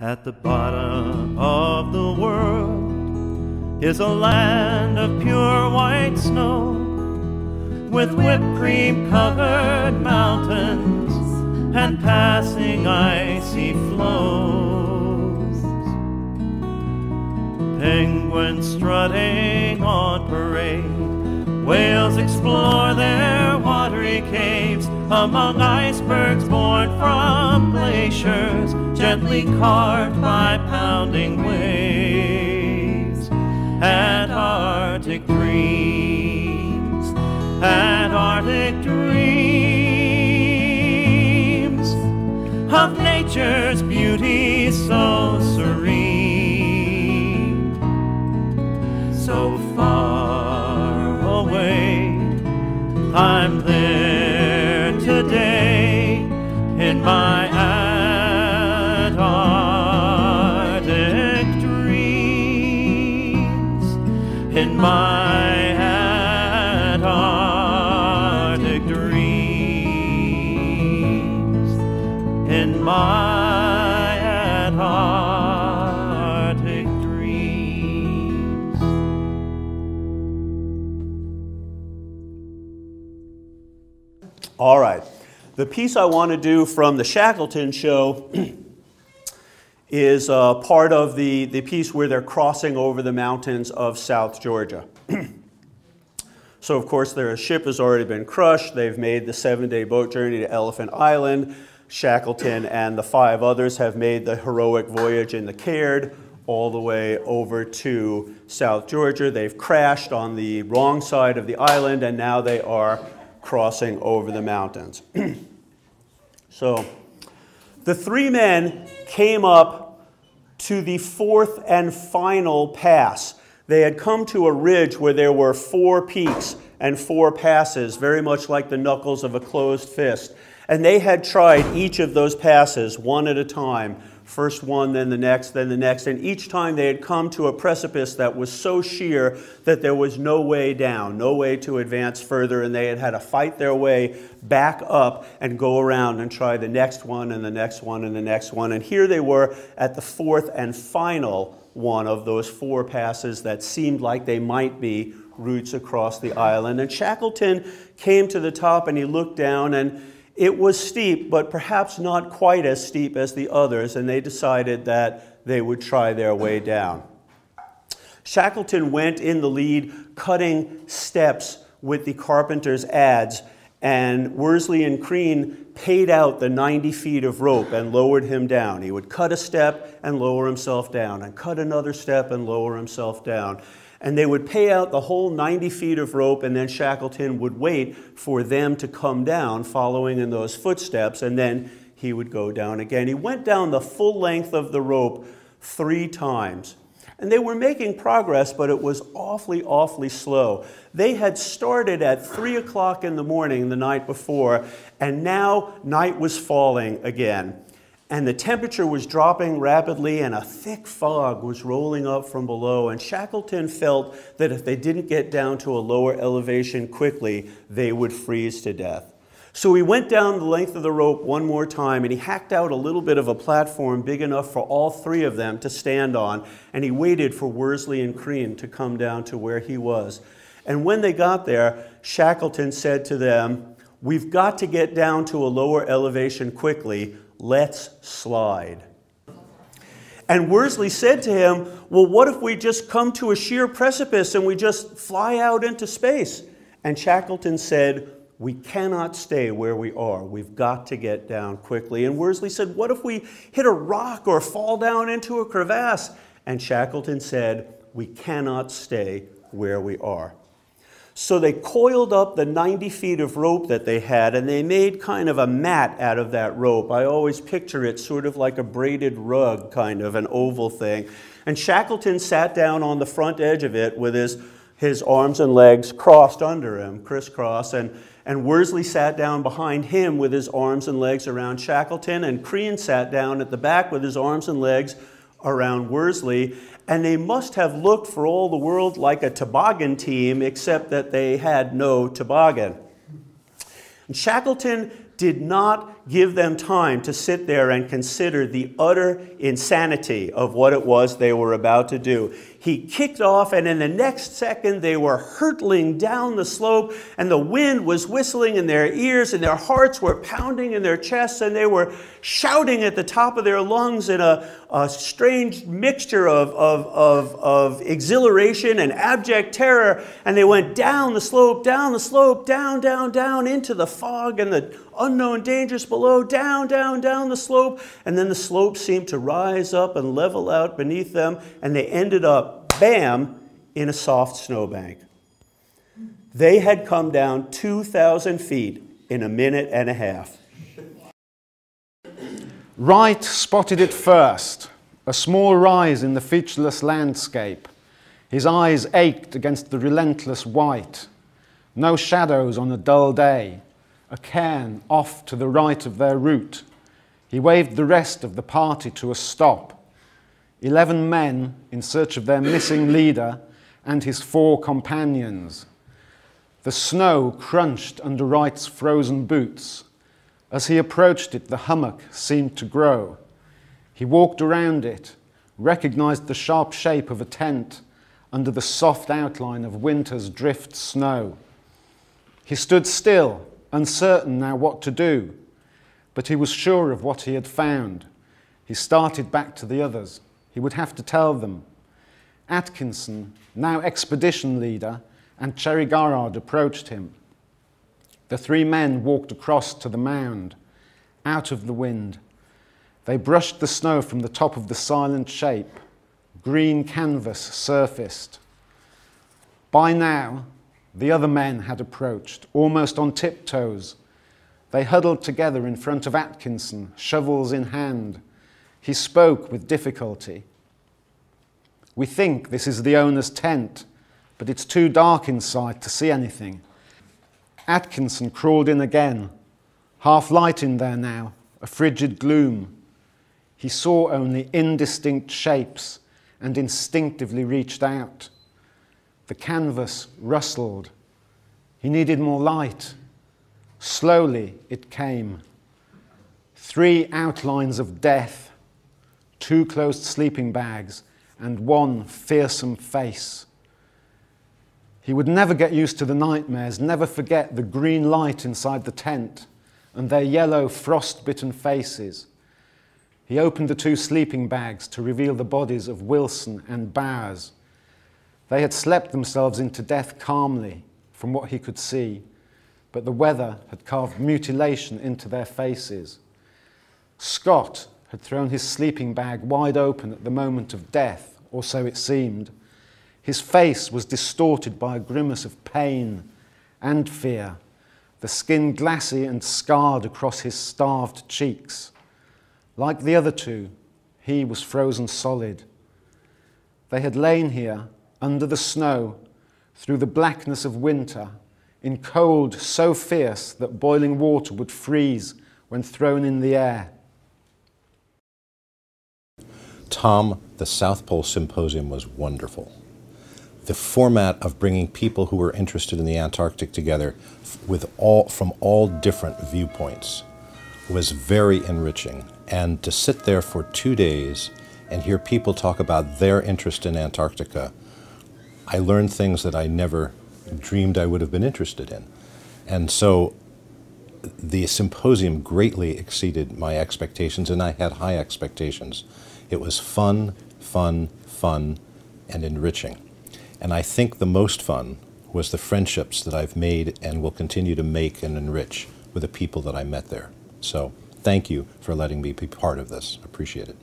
At the bottom of the world is a land of pure white snow, with whipped cream covered mountains and passing icy floes. Penguins strutting on parade, whales explore their watery caves among icebergs born from glaciers, gently carved by pounding waves. Antarctic dreams, Antarctic dreams of nature's beauty so serene, so far away. I'm there today in my Antarctic dreams, in my Antarctic dreams, in my Antarctic dreams. All right. The piece I want to do from the Shackleton show is part of the piece where they're crossing over the mountains of South Georgia. So, of course, their ship has already been crushed. They've made the 7-day boat journey to Elephant Island. Shackleton and the 5 others have made the heroic voyage in the Caird all the way over to South Georgia. They've crashed on the wrong side of the island, and now they are crossing over the mountains. So the 3 men came up to the 4th and final pass. They had come to a ridge where there were 4 peaks and 4 passes, very much like the knuckles of a closed fist. And they had tried each of those passes one at a time. First one, then the next, and each time they had come to a precipice that was so sheer that there was no way down, no way to advance further, and they had had to fight their way back up and go around and try the next one and the next one and the next one. And here they were at the 4th and final one of those 4 passes that seemed like they might be routes across the island. And Shackleton came to the top and he looked down, and it was steep, but perhaps not quite as steep as the others, and they decided that they would try their way down. Shackleton went in the lead, cutting steps with the carpenter's adze, and Worsley and Crean paid out the 90 feet of rope and lowered him down. He would cut a step and lower himself down, and cut another step and lower himself down. And they would pay out the whole 90 feet of rope, and then Shackleton would wait for them to come down, following in those footsteps, and then he would go down again. He went down the full length of the rope 3 times. And they were making progress, but it was awfully, awfully slow. They had started at 3 o'clock in the morning the night before, and now night was falling again. And the temperature was dropping rapidly, and a thick fog was rolling up from below. And Shackleton felt that if they didn't get down to a lower elevation quickly, they would freeze to death. So he went down the length of the rope one more time, and he hacked out a little bit of a platform big enough for all 3 of them to stand on. And he waited for Worsley and Crean to come down to where he was. And when they got there, Shackleton said to them, "We've got to get down to a lower elevation quickly. Let's slide." And Worsley said to him, "Well, what if we just come to a sheer precipice and we just fly out into space?" And Shackleton said, "We cannot stay where we are. We've got to get down quickly." And Worsley said, "What if we hit a rock or fall down into a crevasse?" And Shackleton said, "We cannot stay where we are." So they coiled up the 90 feet of rope that they had, and they made kind of a mat out of that rope. I always picture it sort of like a braided rug, kind of an oval thing. And Shackleton sat down on the front edge of it with his arms and legs crossed under him, crisscross, and Worsley sat down behind him with his arms and legs around Shackleton, and Crean sat down at the back with his arms and legs around Worsley. And they must have looked for all the world like a toboggan team, except that they had no toboggan. And Shackleton did not give them time to sit there and consider the utter insanity of what it was they were about to do. He kicked off, and in the next second they were hurtling down the slope, and the wind was whistling in their ears, and their hearts were pounding in their chests, and they were shouting at the top of their lungs in a strange mixture of exhilaration and abject terror. And they went down the slope, down, down into the fog and the unknown dangers below, down the slope. And then the slope seemed to rise up and level out beneath them, and they ended up, bam, in a soft snowbank. They had come down 2,000 feet in a minute and a half. Wright spotted it first, a small rise in the featureless landscape. His eyes ached against the relentless white. No shadows on a dull day, a cairn off to the right of their route. He waved the rest of the party to a stop. 11 men in search of their missing leader and his 4 companions. The snow crunched under Wright's frozen boots. As he approached it, the hummock seemed to grow. He walked around it, recognized the sharp shape of a tent under the soft outline of winter's drift snow. He stood still, uncertain now what to do, but he was sure of what he had found. He started back to the others. He would have to tell them. Atkinson, now expedition leader, and Cherry Garrard approached him. The 3 men walked across to the mound, out of the wind. They brushed the snow from the top of the silent shape. Green canvas surfaced. By now, the other men had approached, almost on tiptoes. They huddled together in front of Atkinson, shovels in hand. He spoke with difficulty. "We think this is the owner's tent, but it's too dark inside to see anything." Atkinson crawled in again, half light in there now, a frigid gloom. He saw only indistinct shapes and instinctively reached out. The canvas rustled. He needed more light. Slowly it came. 3 outlines of death, 2 closed sleeping bags, and 1 fearsome face. He would never get used to the nightmares, never forget the green light inside the tent and their yellow frost-bitten faces. He opened the 2 sleeping bags to reveal the bodies of Wilson and Bowers. They had slept themselves into death calmly, from what he could see, but the weather had carved mutilation into their faces. Scott had thrown his sleeping bag wide open at the moment of death, or so it seemed. His face was distorted by a grimace of pain and fear, the skin glassy and scarred across his starved cheeks. Like the other 2, he was frozen solid. They had lain here, under the snow, through the blackness of winter, in cold so fierce that boiling water would freeze when thrown in the air. Tom, the South Pole Symposium was wonderful. The format of bringing people who were interested in the Antarctic together from all different viewpoints was very enriching. And to sit there for 2 days and hear people talk about their interest in Antarctica, I learned things that I never dreamed I would have been interested in. And so the symposium greatly exceeded my expectations, and I had high expectations. It was fun, and enriching. And I think the most fun was the friendships that I've made and will continue to make and enrich with the people that I met there. So thank you for letting me be part of this. Appreciate it.